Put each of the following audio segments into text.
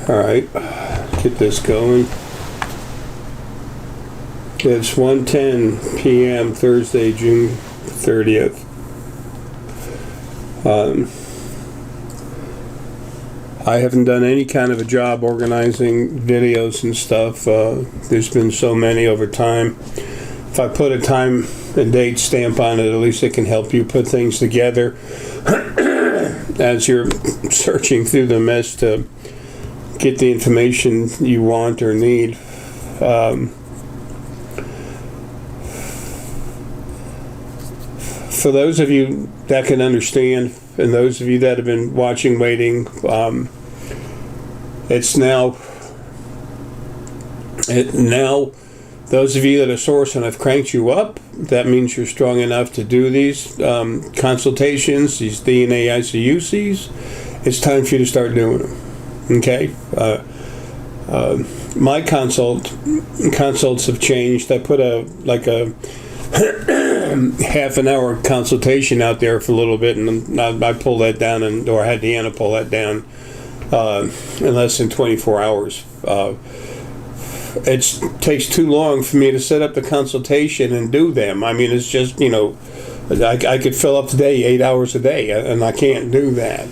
All right, get this going. It's 1:10 p.m. Thursday, June 30th. I haven't done any kind of a job organizing videos and stuff. There's been so many over time. If I put a time and date stamp on it, at least it can help you put things together as you're searching through the mess to get the information you want or need. For those of you that can understand, and those of you that have been watching, waiting, it's now those of you that are source and I've cranked you up, that means you're strong enough to do these consultations, these DNA-ICUCs. It's time for you to start doing them. Okay? My consults have changed. I put a half an hour consultation out there for a little bit, and I pulled that down, or I had Deanna pull that down in less than 24 hours. It takes too long for me to set up the consultation and do them. I mean, it's just, I could fill up today 8 hours a day, and I can't do that.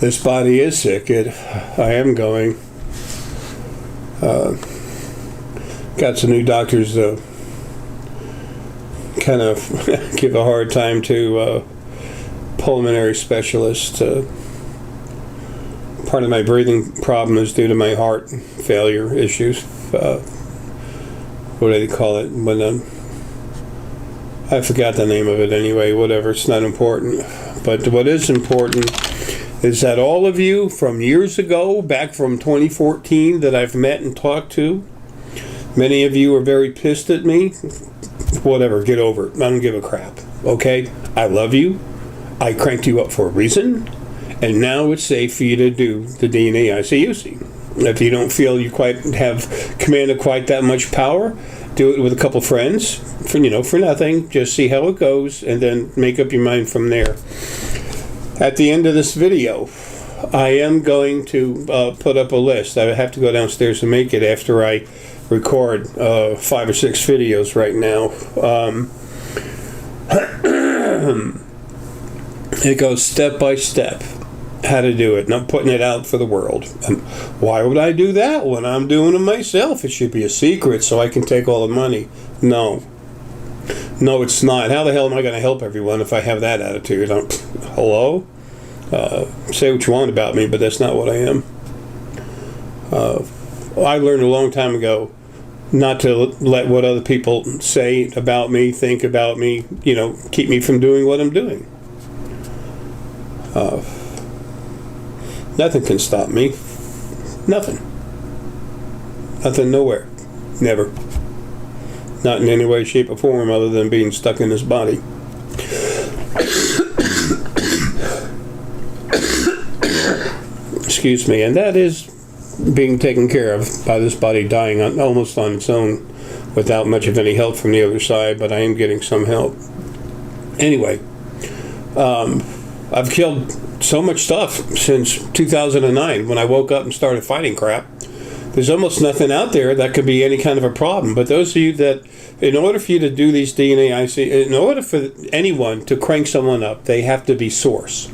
This body is sick. I am going. Got some new doctors kind of give a hard time to pulmonary specialists. Part of my breathing problem is due to my heart failure issues. What do they call it? When I forgot the name of it anyway. Whatever. It's not important. But what is important is that all of you from years ago, back from 2014, that I've met and talked to, many of you are very pissed at me. Whatever, get over it. I don't give a crap. Okay? I love you. I cranked you up for a reason. And now it's safe for you to do the DNA-ICUC. If you don't feel you quite have commanded quite that much power, do it with a couple friends for nothing. Just see how it goes and then make up your mind from there. At the end of this video, I am going to put up a list. I have to go downstairs and make it after I record 5 or 6 videos right now. It goes step by step how to do it, and I'm putting it out for the world. Why would I do that when I'm doing it myself? It should be a secret so I can take all the money. No, it's not. How the hell am I going to help everyone if I have that attitude? Hello? Say what you want about me, but that's not what I am. I learned a long time ago not to let what other people say about me, think about me, keep me from doing what I'm doing. Nothing can stop me. Nothing, nowhere. Never. Not in any way, shape, or form other than being stuck in this body. Excuse me, and that is being taken care of by this body dying almost on its own without much of any help from the other side, but I am getting some help. Anyway, I've killed so much stuff since 2009 when I woke up and started fighting crap. There's almost nothing out there that could be any kind of a problem. But those of you that, in order for you to do these DNA-IC, in order for anyone to crank someone up, they have to be source.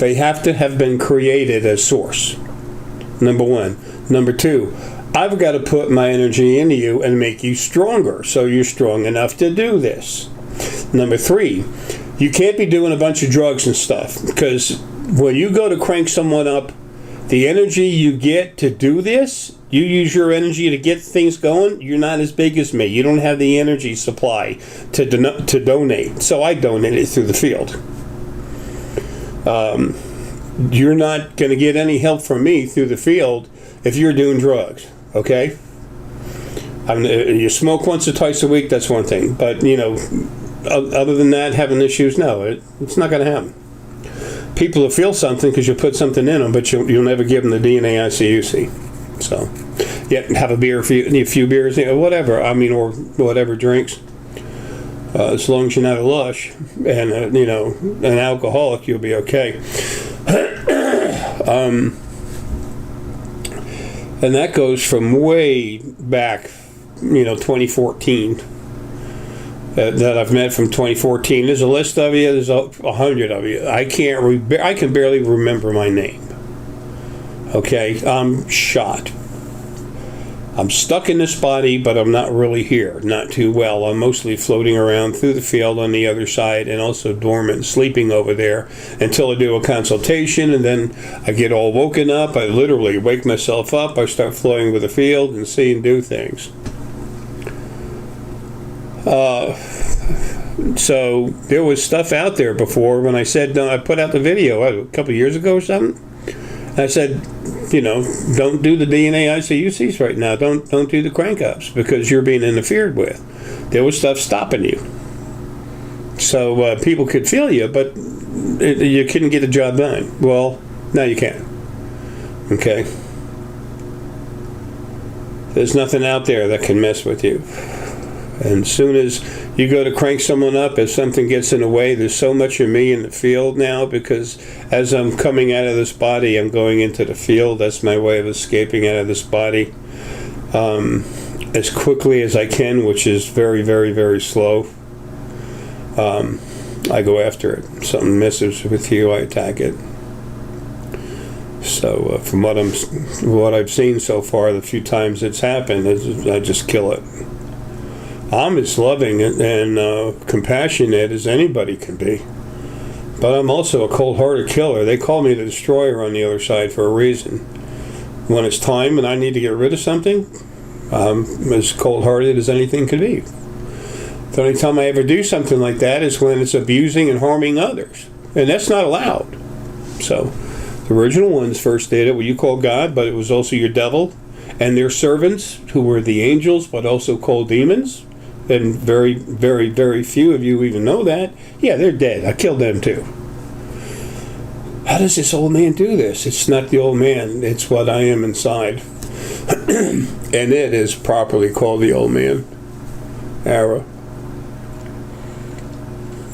They have to have been created as source. Number one. Number two, I've got to put my energy into you and make you stronger so you're strong enough to do this. Number three, you can't be doing a bunch of drugs and stuff, because when you go to crank someone up, the energy you get to do this, you use your energy to get things going, you're not as big as me. You don't have the energy supply to donate. So I donate it through the field. You're not going to get any help from me through the field if you're doing drugs, okay? You smoke once or twice a week, that's one thing. But, other than that, having issues, no, it's not going to happen. People will feel something because you put something in them, but you'll never give them the DNA-ICUC. So, have a beer, a few beers, whatever. Or whatever drinks. As long as you're not a lush and an alcoholic, you'll be okay. And that goes from way back, 2014. That I've met from 2014. There's a list of you. There's 100 of you. I can barely remember my name. Okay, I'm shot. I'm stuck in this body, but I'm not really here. Not too well. I'm mostly floating around through the field on the other side, and also dormant, sleeping over there until I do a consultation, and then I get all woken up. I literally wake myself up. I start flowing with the field and see and do things. So there was stuff out there before when I said, no, I put out the video a couple of years ago or something. I said, don't do the DNA-ICUCs right now. Don't do the crank-ups because you're being interfered with. There was stuff stopping you. So people could feel you, but you couldn't get the job done. Well, now you can. Okay? There's nothing out there that can mess with you. And as soon as you go to crank someone up, if something gets in the way, there's so much of me in the field now because as I'm coming out of this body, I'm going into the field. That's my way of escaping out of this body as quickly as I can, which is very, very, very slow. I go after it. If something messes with you, I attack it. So from what I've seen so far, the few times it's happened, I just kill it. I'm as loving and compassionate as anybody can be. But I'm also a cold-hearted killer. They call me the destroyer on the other side for a reason. When it's time and I need to get rid of something, I'm as cold-hearted as anything could be. The only time I ever do something like that is when it's abusing and harming others. And that's not allowed. So, the original ones first did it, what you call God, but it was also your devil and their servants, who were the angels, but also called demons. And very, very, very few of you even know that. Yeah, they're dead. I killed them too. How does this old man do this? It's not the old man. It's what I am inside. And it is properly called the old man. Era.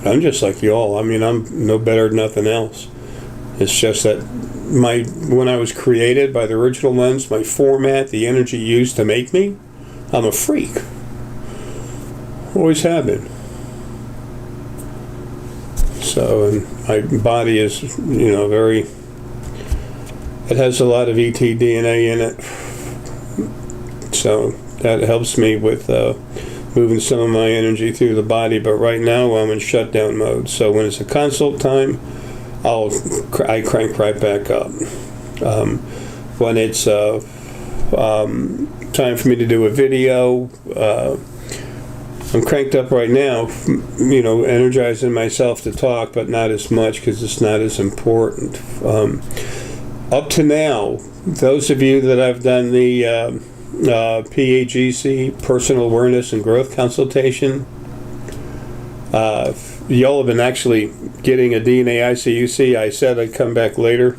I'm just like you all. I mean, I'm no better than nothing else. It's just that when I was created by the original ones, my format, the energy used to make me, I'm a freak. Always have been. So, and my body is, very, it has a lot of ET DNA in it. So that helps me with moving some of my energy through the body. But right now I'm in shutdown mode. So when it's a consult time, I crank right back up. When it's time for me to do a video, I'm cranked up right now, energizing myself to talk, but not as much because it's not as important. Up to now, those of you that I've done the PAGC, Personal Awareness and Growth Consultation, y'all have been actually getting a DNA-ICUC. I said I'd come back later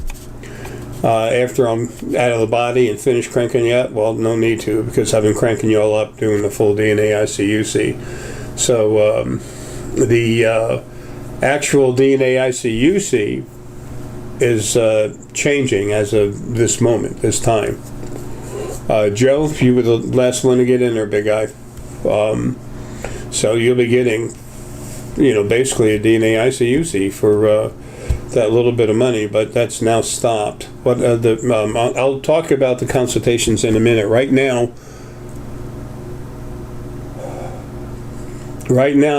after I'm out of the body and finish cranking you up. Well, no need to, because I've been cranking you all up doing the full DNA-ICUC. So the actual DNA-ICUC is changing as of this moment, this time. Joe, you were the last one to get in there, big guy. So you'll be getting, basically a DNA-ICUC for that little bit of money, but that's now stopped. But I'll talk about the consultations in a minute. Right now,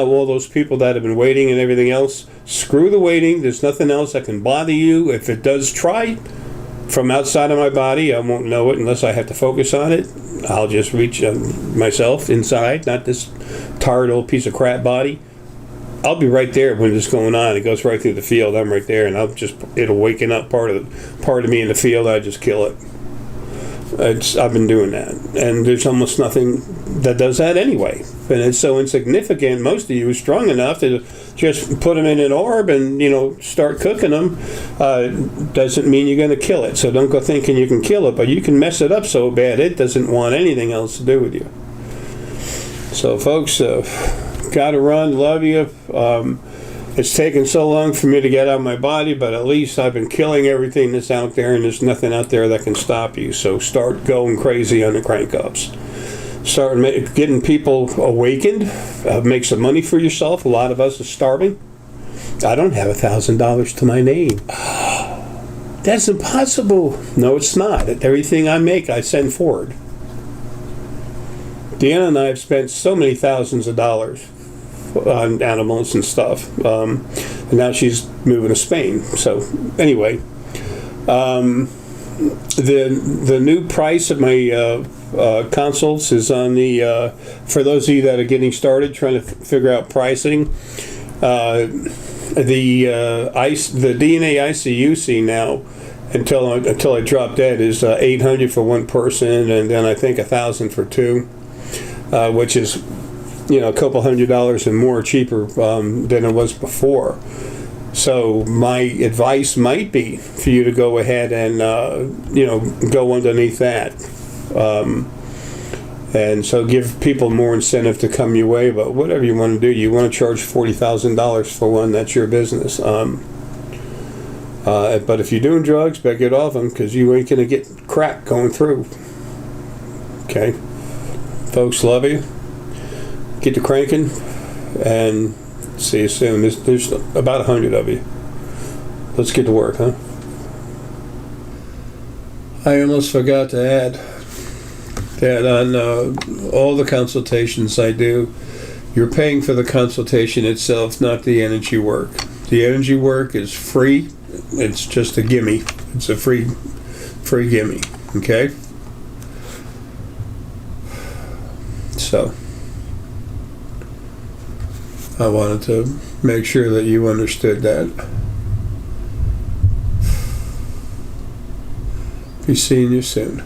all those people that have been waiting and everything else, screw the waiting. There's nothing else that can bother you. If it does try from outside of my body, I won't know it unless I have to focus on it. I'll just reach myself inside, not this tired old piece of crap body. I'll be right there when it's going on. It goes right through the field. I'm right there, and it'll waken up part of me in the field. I just kill it. I've been doing that, and there's almost nothing that does that anyway. And it's so insignificant. Most of you are strong enough to just put them in an orb and start cooking them. Doesn't mean you're going to kill it. So don't go thinking you can kill it, but you can mess it up so bad it doesn't want anything else to do with you. So, folks. Gotta run. Love you. It's taken so long for me to get out of my body, but at least I've been killing everything that's out there, and there's nothing out there that can stop you. So start going crazy on the crank-ups. Start getting people awakened. Make some money for yourself. A lot of us are starving. I don't have $1,000 to my name. That's impossible. No, it's not. Everything I make, I send forward. Deanna and I have spent so many thousands of dollars on animals and stuff. And now she's moving to Spain. So anyway, the new price of my consults is on the, for those of you that are getting started, trying to figure out pricing, the DNA-ICUC now, until I drop dead, is $800 for one person, and then I think $1,000 for two, which is, a couple $100 and more cheaper than it was before. So my advice might be for you to go ahead and go underneath that, and so give people more incentive to come your way. But whatever you want to do, you want to charge $40,000 for one, that's your business. But if you're doing drugs, better get off them, because you ain't going to get crack going through. Okay? Folks, love you. Get to cranking, and see you soon. There's about 100 of you. Let's get to work, huh? I almost forgot to add that on all the consultations I do, you're paying for the consultation itself, not the energy work. The energy work is free. It's just a gimme. It's a free gimme. Okay? So I wanted to make sure that you understood that. Be seeing you soon.